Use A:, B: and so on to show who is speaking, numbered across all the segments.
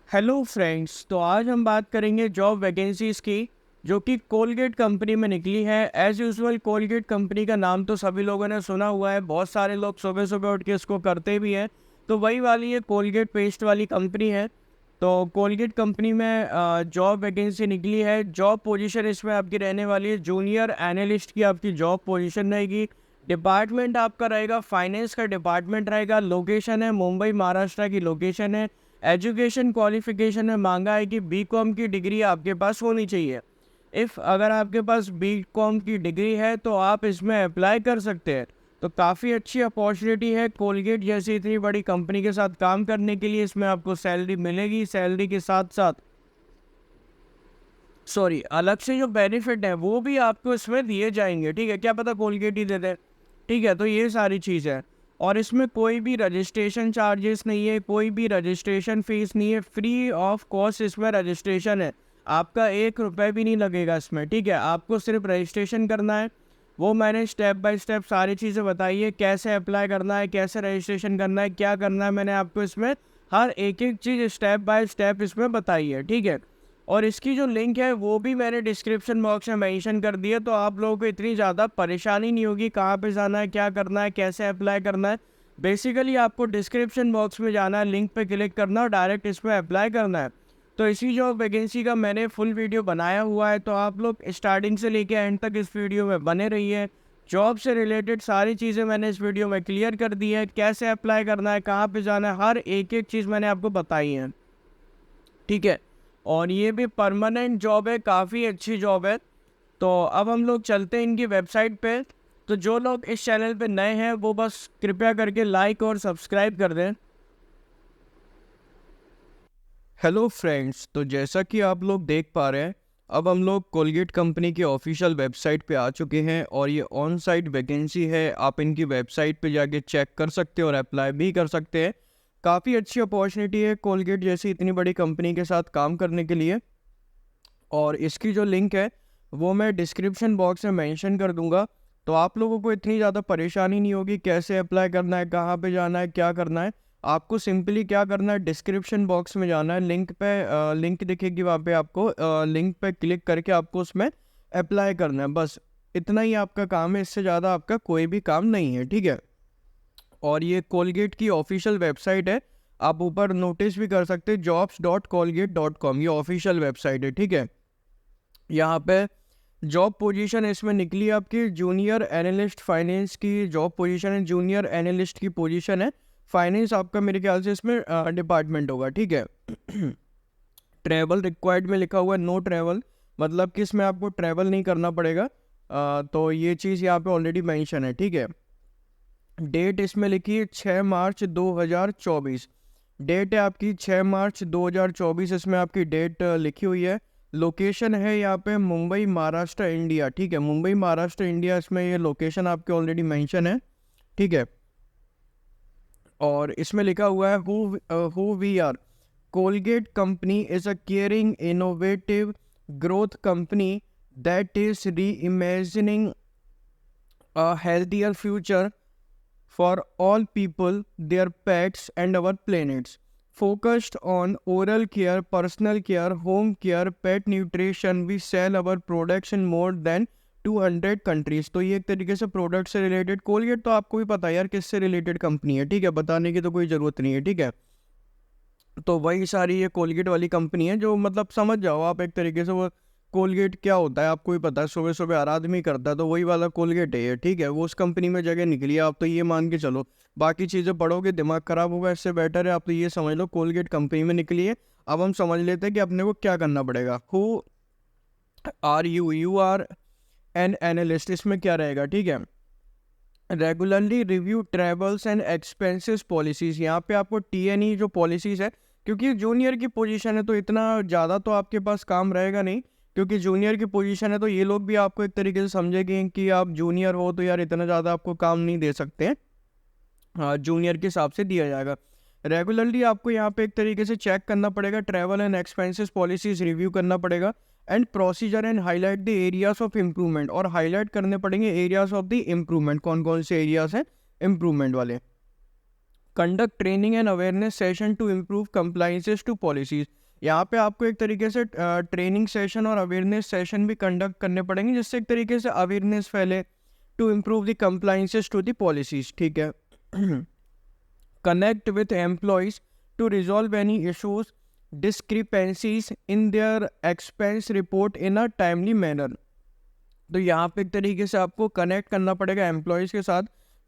A: Hello friends, तो आज हम बात करेंगे जॉब वैकेंसीज़ की जो कि कोलगेट कंपनी में निकली है। एज़ यूजुअल कोलगेट कंपनी का नाम तो सभी लोगों ने सुना हुआ है, बहुत सारे लोग सुबह सुबह उठ के इसको करते भी हैं। तो वही वाली ये कोलगेट पेस्ट वाली कंपनी है। तो कोलगेट कंपनी में जॉब वैकेंसी निकली है। जॉब पोजीशन इसमें आपकी रहने वाली है जूनियर एनालिस्ट की आपकी जॉब पोजीशन रहेगी। डिपार्टमेंट आपका रहेगा फाइनेंस का डिपार्टमेंट रहेगा। लोकेशन है मुंबई महाराष्ट्र की लोकेशन है। एजुकेशन क्वालिफिकेशन में मांगा है कि बीकॉम की डिग्री आपके पास होनी चाहिए। अगर आपके पास बीकॉम की डिग्री है तो आप इसमें अप्लाई कर सकते हैं। तो काफ़ी अच्छी अपॉर्चुनिटी है कोलगेट जैसी इतनी बड़ी कंपनी के साथ काम करने के लिए। इसमें आपको सैलरी मिलेगी, सैलरी के साथ साथ अलग से जो बेनिफिट है वो भी आपको इसमें दिए जाएंगे। ठीक है, क्या पता कोलगेट ही दे दे। ठीक है, तो ये सारी चीज़ है। और इसमें कोई भी रजिस्ट्रेशन चार्जेस नहीं है, कोई भी रजिस्ट्रेशन फ़ीस नहीं है, फ्री ऑफ कॉस्ट इसमें रजिस्ट्रेशन है। आपका 1 रुपये भी नहीं लगेगा इसमें। ठीक है, आपको सिर्फ रजिस्ट्रेशन करना है। वो मैंने स्टेप बाय स्टेप सारी चीज़ें बताई है, कैसे अप्लाई करना है, कैसे रजिस्ट्रेशन करना है, क्या करना है। मैंने आपको इसमें हर एक एक चीज़ स्टेप बाय स्टेप इसमें बताई है। ठीक है, और इसकी जो लिंक है वो भी मैंने डिस्क्रिप्शन बॉक्स में मेंशन कर दी है। तो आप लोगों को इतनी ज़्यादा परेशानी नहीं होगी कहाँ पे जाना है, क्या करना है, कैसे अप्लाई करना है। बेसिकली आपको डिस्क्रिप्शन बॉक्स में जाना है, लिंक पे क्लिक करना और डायरेक्ट इसमें अप्लाई करना है। तो इसी जॉब वैकेंसी का मैंने फुल वीडियो बनाया हुआ है, तो आप लोग स्टार्टिंग से लेके एंड तक इस वीडियो में बने रहिए। जॉब से रिलेटेड सारी चीज़ें मैंने इस वीडियो में क्लियर कर दी है, कैसे अप्लाई करना है, कहाँ पे जाना है, हर एक एक चीज़ मैंने आपको बताई है। ठीक है, और ये भी परमानेंट जॉब है, काफ़ी अच्छी जॉब है। तो अब हम लोग चलते हैं इनकी वेबसाइट पे। तो जो लोग इस चैनल पे नए हैं वो बस कृपया करके लाइक और सब्सक्राइब कर दें। हेलो फ्रेंड्स, तो जैसा कि आप लोग देख पा रहे हैं, अब हम लोग कोलगेट कंपनी की ऑफिशियल वेबसाइट पे आ चुके हैं और ये ऑन साइट वैकेंसी है। आप इनकी वेबसाइट पे जाके चेक कर सकते हैं और अप्लाई भी कर सकते हैं। काफ़ी अच्छी अपॉर्चुनिटी है कोलगेट जैसी इतनी बड़ी कंपनी के साथ काम करने के लिए। और इसकी जो लिंक है वो मैं डिस्क्रिप्शन बॉक्स में मेंशन कर दूंगा। तो आप लोगों को इतनी ज़्यादा परेशानी नहीं होगी कैसे अप्लाई करना है, कहाँ पे जाना है, क्या करना है। आपको सिंपली क्या करना है, डिस्क्रिप्शन बॉक्स में जाना है, लिंक पे लिंक दिखेगी वहाँ पे, आपको लिंक पे क्लिक करके आपको उसमें अप्लाई करना है। बस इतना ही आपका काम है, इससे ज़्यादा आपका कोई भी काम नहीं है। ठीक है, और ये कोलगेट की ऑफिशियल वेबसाइट है। आप ऊपर नोटिस भी कर सकते हैं, jobs.colgate.com, ये ऑफिशियल वेबसाइट है। ठीक है, यहाँ पे जॉब पोजीशन इसमें निकली आपकी जूनियर एनालिस्ट फाइनेंस की जॉब पोजीशन है। जूनियर एनालिस्ट की पोजीशन है। फाइनेंस आपका मेरे ख्याल से इसमें डिपार्टमेंट होगा। ठीक है, ट्रैवल रिक्वायर्ड में लिखा हुआ है नो ट्रैवल, मतलब कि इसमें आपको ट्रैवल नहीं करना पड़ेगा। तो ये चीज़ यहाँ पे ऑलरेडी मेंशन है। ठीक है, डेट इसमें लिखी है 6 मार्च 2024। डेट है आपकी 6 मार्च 2024, इसमें आपकी डेट लिखी हुई है। लोकेशन है यहाँ पे मुंबई महाराष्ट्र इंडिया। ठीक है, मुंबई महाराष्ट्र इंडिया, इसमें ये लोकेशन आपके ऑलरेडी मेंशन है। ठीक है, और इसमें लिखा हुआ है who we are. Colgate company is a caring innovative growth company that is reimagining a healthier future for all people, their pets, and our planets. Focused on oral care, personal care, home care, pet nutrition, we sell our products in more than 200 countries। तो ये एक तरीके से product से related, Colgate तो आपको भी पता है यार किससे रिलेटेड कंपनी है। ठीक है, बताने की तो कोई ज़रूरत नहीं है। ठीक है, तो वही सारी ये कोलगेट वाली कंपनी है, जो मतलब समझ जाओ आप एक तरीके से। वो कोलगेट क्या होता है आपको भी पता है, सुबह सुबह हर आदमी करता है, तो वही वाला कोलगेट है ये। ठीक है, वो उस कंपनी में जगह निकली है, आप तो ये मान के चलो। बाकी चीज़ें पढ़ोगे दिमाग खराब होगा, इससे बेटर है आप तो ये समझ लो कोलगेट कंपनी में निकली है। अब हम समझ लेते हैं कि अपने को क्या करना पड़ेगा। Who are you, you are an analyst, इसमें क्या रहेगा। ठीक है, regularly review travels and expenses policies. यहाँ पे आपको TNE जो पॉलिसीज़ है, क्योंकि जूनियर की पोजीशन है तो इतना ज़्यादा तो आपके पास काम रहेगा नहीं। क्योंकि जूनियर की पोजीशन है तो ये लोग भी आपको एक तरीके से समझेंगे कि आप जूनियर हो, तो यार इतना ज़्यादा आपको काम नहीं दे सकते हैं। हाँ, जूनियर के हिसाब से दिया जाएगा। रेगुलरली आपको यहाँ पे एक तरीके से चेक करना पड़ेगा, travel and expenses policies review करना पड़ेगा, and procedure and highlight the areas of improvement, और हाईलाइट करने पड़ेंगे एरियाज ऑफ द इम्प्रूवमेंट, कौन कौन से एरियाज हैं इम्प्रूवमेंट वाले। Conduct training and awareness session to improve compliances to policies. यहाँ पे आपको एक तरीके से ट्रेनिंग सेशन और अवेयरनेस सेशन भी कंडक्ट करने पड़ेंगे, जिससे एक तरीके से अवेयरनेस फैले to improve the compliances to the policies. ठीक है। Connect with employees to resolve any issues discrepancies in their expense report in a timely manner. तो यहाँ पे एक तरीके से आपको कनेक्ट करना पड़ेगा एम्प्लॉयज़ के साथ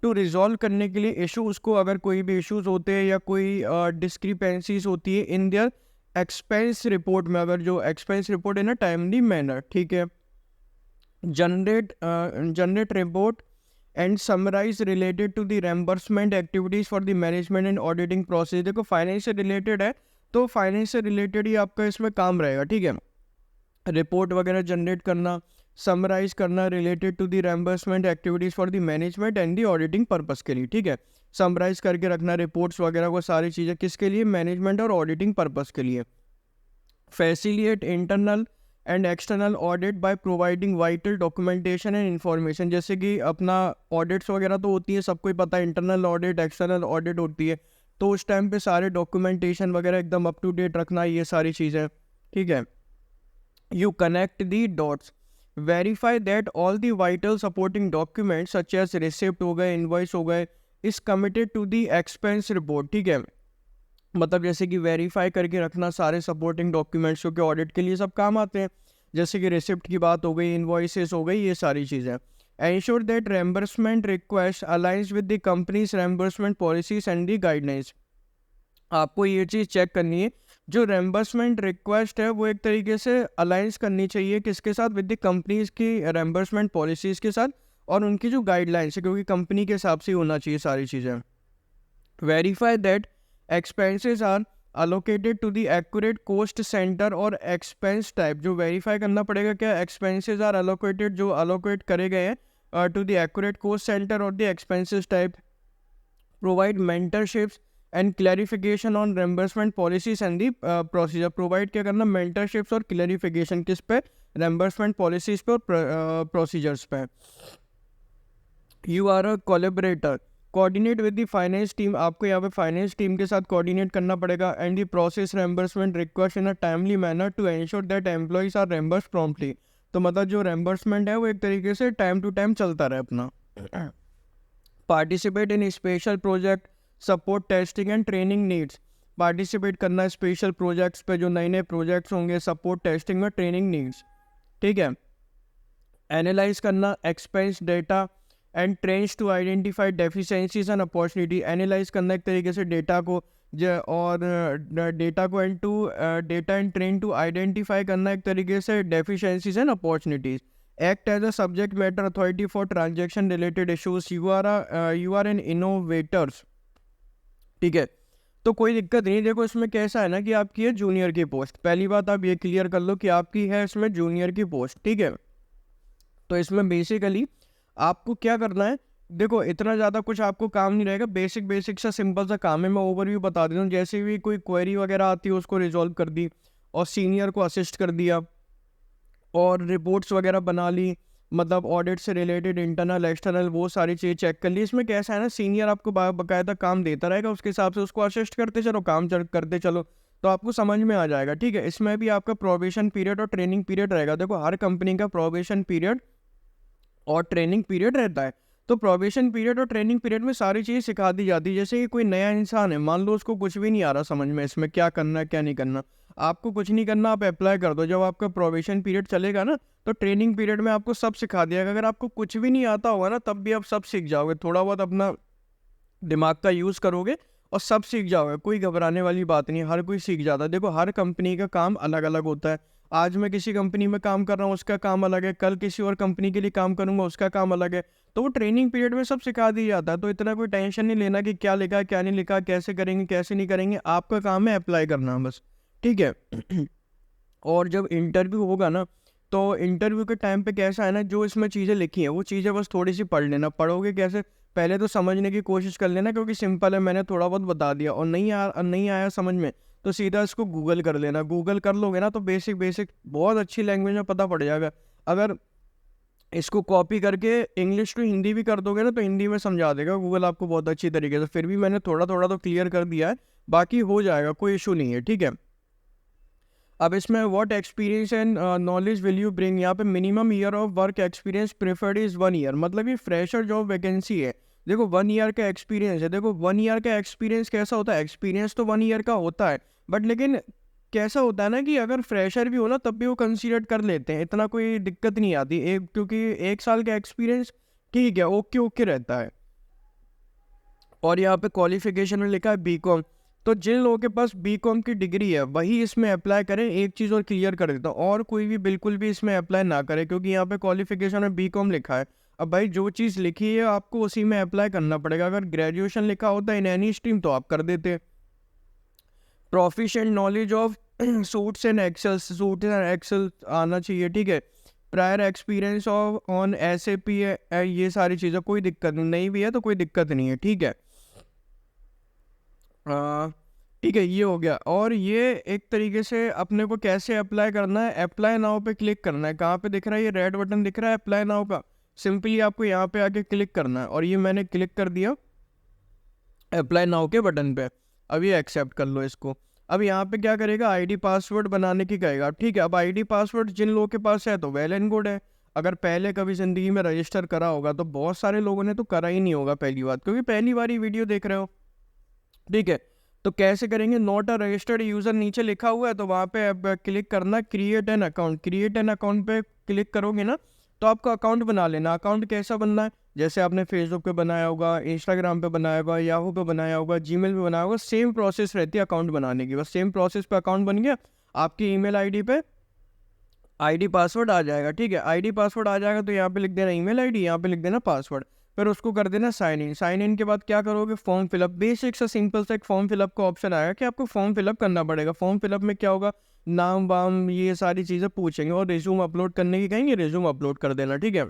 A: टू रिजॉल्व करने के लिए इशूज़ को, अगर कोई भी इश्यूज़ होते हैं या कोई डिस्क्रिपेंसीज होती है इन देयर एक्सपेंस रिपोर्ट में, अगर जो expense report in a timely manner. ठीक है। Generate report and summarize related to the reimbursement activities for the management and auditing process. देखो फाइनेंस से रिलेटेड है तो फाइनेंस से रिलेटेड ही आपका इसमें काम रहेगा। ठीक है। रिपोर्ट वगैरह जनरेट करना, समराइज करना related to the reimbursement activities for the management and the auditing purpose के लिए। ठीक है। समराइज करके रखना रिपोर्ट्स वगैरह को, सारी चीज़ें किसके लिए, मैनेजमेंट और ऑडिटिंग पर्पस के लिए। Facilitate internal and external audit by providing vital documentation and information. जैसे कि अपना ऑडिट्स वगैरह तो होती है, सबको ही पता है, इंटरनल ऑडिट एक्सटर्नल ऑडिट होती है, तो उस टाइम पे सारे डॉक्यूमेंटेशन वगैरह एकदम अप टू डेट रखना, ये सारी चीज़ें। ठीक है। You connect the dots, verify that all the vital supporting documents such as receipt हो गए, invoice हो गए, is committed to the expense report। ठीक है। मतलब जैसे कि वेरीफाई करके रखना सारे सपोर्टिंग डॉक्यूमेंट्स, जो कि ऑडिट के लिए सब काम आते हैं, जैसे कि रिसिप्ट की बात हो गई, इन्वॉइसेस हो गई, ये सारी चीज़ें। Ensure that reimbursement request aligns with the company's reimbursement policies and the guidelines. आपको ये चीज़ चेक करनी है, जो रेम्बर्समेंट रिक्वेस्ट है वो एक तरीके से अलाइंस करनी चाहिए किसके साथ, विद द कंपनीज की रेम्बर्समेंट पॉलिसीज़ के साथ और उनकी जो गाइडलाइंस है, क्योंकि कंपनी के हिसाब से होना चाहिए सारी चीज़ें। Verify that expenses are allocated to the accurate cost center और एक्सपेंस टाइप। जो वेरीफाई करना पड़ेगा क्या, एक्सपेंसेस आर अलोकेटेड, जो अलोकेट करे गए हैं to the accurate cost center और the expenses type. Provide mentorships and clarification on reimbursement policies and the procedure. Provide क्या करना, मेंटरशिप्स और क्लैरिफिकेशन किस पे, रेम्बर्समेंट पॉलिसीज पे और प्रोसीजर्स पे। You are a collaborator, coordinate with the finance team. आपको यहाँ पे फाइनेंस टीम के साथ कोऑर्डिनेट करना पड़ेगा। And the process reimbursement request in a timely manner to ensure that employees are reimbursed promptly. तो मतलब जो रेम्बर्समेंट है वो एक तरीके से टाइम टू टाइम चलता रहे अपना। Participate in special project support testing and training needs. Participate करना स्पेशल प्रोजेक्ट्स पे, जो नए नए प्रोजेक्ट्स होंगे, सपोर्ट टेस्टिंग में ट्रेनिंग नीड्स। ठीक है। एनालाइज करना expense data and trends to identify deficiencies and opportunity. Analyze करना एक तरीके से डेटा को और डेटा को and to data and train to identify करना एक तरीके से deficiencies and opportunities. Act as a subject matter authority for transaction related issues. You are an innovators. ठीक है। तो कोई दिक्कत नहीं। देखो इसमें कैसा है ना कि आपकी है जूनियर की पोस्ट, पहली बात आप ये क्लियर कर लो कि आपकी है इसमें जूनियर की पोस्ट। ठीक है। तो इसमें बेसिकली आपको क्या करना है, देखो इतना ज़्यादा कुछ आपको काम नहीं रहेगा, बेसिक बेसिक सा सिंपल सा काम है। मैं ओवरव्यू बता देता हूँ। जैसे भी कोई क्वेरी वगैरह आती है उसको रिजॉल्व कर दी और सीनियर को असिस्ट कर दिया और रिपोर्ट्स वगैरह बना ली, मतलब ऑडिट से रिलेटेड इंटरनल एक्सटर्नल वो सारी चीज़ें चेक कर ली। इसमें कैसा है ना, सीनियर आपको बाकायदा काम देता रहेगा, उसके हिसाब से उसको असिस्ट करते चलो, काम करते चलो, तो आपको समझ में आ जाएगा। ठीक है। इसमें भी आपका प्रोबेशन पीरियड और ट्रेनिंग पीरियड रहेगा। देखो हर कंपनी का प्रोबेशन पीरियड और ट्रेनिंग पीरियड रहता है। तो प्रोबेशन पीरियड और ट्रेनिंग पीरियड में सारी चीज़ सिखा दी जाती है। जैसे कि कोई नया इंसान है, मान लो उसको कुछ भी नहीं आ रहा समझ में इसमें क्या करना है क्या नहीं करना, आपको कुछ नहीं करना, आप अप्लाई कर दो। जब आपका प्रोबेशन पीरियड चलेगा ना तो ट्रेनिंग पीरियड में आपको सब सिखा दिया। अगर आपको कुछ भी नहीं आता होगा ना तब भी आप सब सीख जाओगे, थोड़ा बहुत अपना दिमाग का यूज़ करोगे और सब सीख जाओगे। कोई घबराने वाली बात नहीं, हर कोई सीख जाता है। देखो हर कंपनी का काम अलग अलग होता है। आज मैं किसी कंपनी में काम कर रहा हूँ उसका काम अलग है, कल किसी और कंपनी के लिए काम करूँगा उसका काम अलग है। तो वो ट्रेनिंग पीरियड में सब सिखा दिया जाता है। तो इतना कोई टेंशन नहीं लेना कि क्या लिखा क्या नहीं लिखा, कैसे करेंगे कैसे नहीं करेंगे, आपका काम है अप्लाई करना बस। ठीक है। और जब इंटरव्यू होगा ना तो इंटरव्यू के टाइम पे कैसा है ना, जो इसमें चीज़ें लिखी हैं वो चीज़ें बस थोड़ी सी पढ़ लेना। पढ़ोगे कैसे, पहले तो समझने की कोशिश कर लेना, क्योंकि सिंपल है, मैंने थोड़ा बहुत बता दिया। और नहीं आया समझ में तो सीधा इसको गूगल कर लेना। गूगल कर लोगे ना तो बेसिक बेसिक बहुत अच्छी लैंग्वेज में पता पड़ जाएगा। अगर इसको कॉपी करके इंग्लिश टू हिंदी भी कर दोगे ना तो हिंदी में समझा देगा गूगल आपको बहुत अच्छी तरीके से। फिर भी मैंने थोड़ा थोड़ा तो क्लियर कर दिया है, बाकी हो जाएगा, कोई इशू नहीं है, ठीक है। अब इसमें what experience and knowledge will you bring, यहाँ पे minimum year of work experience preferred is 1 year, मतलब ये फ्रेशर जॉब वैकेंसी है। देखो 1 ईयर का एक्सपीरियंस है, देखो 1 ईयर का एक्सपीरियंस कैसा होता है, एक्सपीरियंस तो 1 ईयर का होता है, बट लेकिन कैसा होता है ना कि अगर फ्रेशर भी हो ना तब भी वो कंसीडर कर लेते हैं, इतना कोई दिक्कत नहीं आती एक, क्योंकि 1 साल का एक्सपीरियंस ठीक है, ओके ओके रहता है। और यहाँ पे क्वालिफिकेशन में लिखा है बीकॉम, तो जिन लोगों के पास बीकॉम की डिग्री है वही इसमें अप्लाई करें। एक चीज़ और क्लियर कर देता हूँ, और कोई भी बिल्कुल भी इसमें अप्लाई ना करे, क्योंकि यहाँ पे क्वालिफिकेशन में बीकॉम लिखा है। अब भाई जो चीज़ लिखी है आपको उसी में अप्लाई करना पड़ेगा। अगर ग्रेजुएशन लिखा होता इन एनी स्ट्रीम तो आप कर देते। Proficient knowledge of suits and excel आना चाहिए, ठीक है। Prior experience of on SAP ये सारी चीज़ें, कोई दिक्कत नहीं भी है तो कोई दिक्कत नहीं है, ठीक है। ठीक है, ये हो गया। और ये एक तरीके से अपने को कैसे अप्लाई करना है, अप्लाई नाउ पे क्लिक करना है। कहाँ पे दिख रहा है, ये रेड बटन दिख रहा है अप्लाई नाउ का, सिंपली आपको यहाँ पे आके क्लिक करना है। और ये मैंने क्लिक कर दिया अप्लाई नाउ के बटन पे। अब ये एक्सेप्ट कर लो इसको। अब यहाँ पे क्या करेगा, आईडी पासवर्ड बनाने की कहेगा, ठीक है। अब आईडी पासवर्ड जिन लोगों के पास है तो वेल एंड गुड है। अगर पहले कभी ज़िंदगी में रजिस्टर करा होगा तो बहुत सारे लोगों ने तो करा ही नहीं होगा पहली बात, क्योंकि पहली बार ही वीडियो देख रहे हो, ठीक है। तो कैसे करेंगे, नॉट अ रजिस्टर्ड यूज़र नीचे लिखा हुआ है तो वहाँ पे अब क्लिक करना create an account. Create an account पे क्लिक करोगे ना तो आपको अकाउंट बना लेना। अकाउंट कैसा बनना है, जैसे आपने फेसबुक पे बनाया होगा, इंस्टाग्राम पे बनाया होगा, याहू पे बनाया होगा, जीमेल पे बनाया होगा, सेम प्रोसेस रहती है अकाउंट बनाने की। बस सेम प्रोसेस पे अकाउंट बन गया, आपकी ईमेल आईडी पे आईडी पासवर्ड आ जाएगा, ठीक है। आईडी पासवर्ड आ जाएगा तो यहाँ पे लिख देना ईमेल आईडी, यहाँ पे लिख देना पासवर्ड, फिर उसको कर देना साइन इन। साइन इन के बाद क्या करोगे, फॉर्म फिलअप। बेसिक सा सिंपल सा एक फॉर्म फिलअप का ऑप्शन आएगा कि आपको फॉर्म फिलअप करना पड़ेगा। फॉर्म फिलअप में क्या होगा, नाम वाम ये सारी चीज़ें पूछेंगे और रिज्यूम अपलोड करने की कहेंगे, रिज्यूम अपलोड कर देना, ठीक है।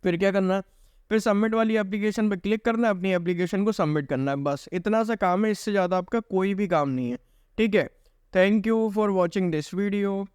A: फिर क्या करना है, फिर सबमिट वाली एप्लीकेशन पे क्लिक करना है, अपनी एप्लीकेशन को सबमिट करना है, बस इतना सा काम है। इससे ज़्यादा आपका कोई भी काम नहीं है, ठीक है। Thank you for watching this video.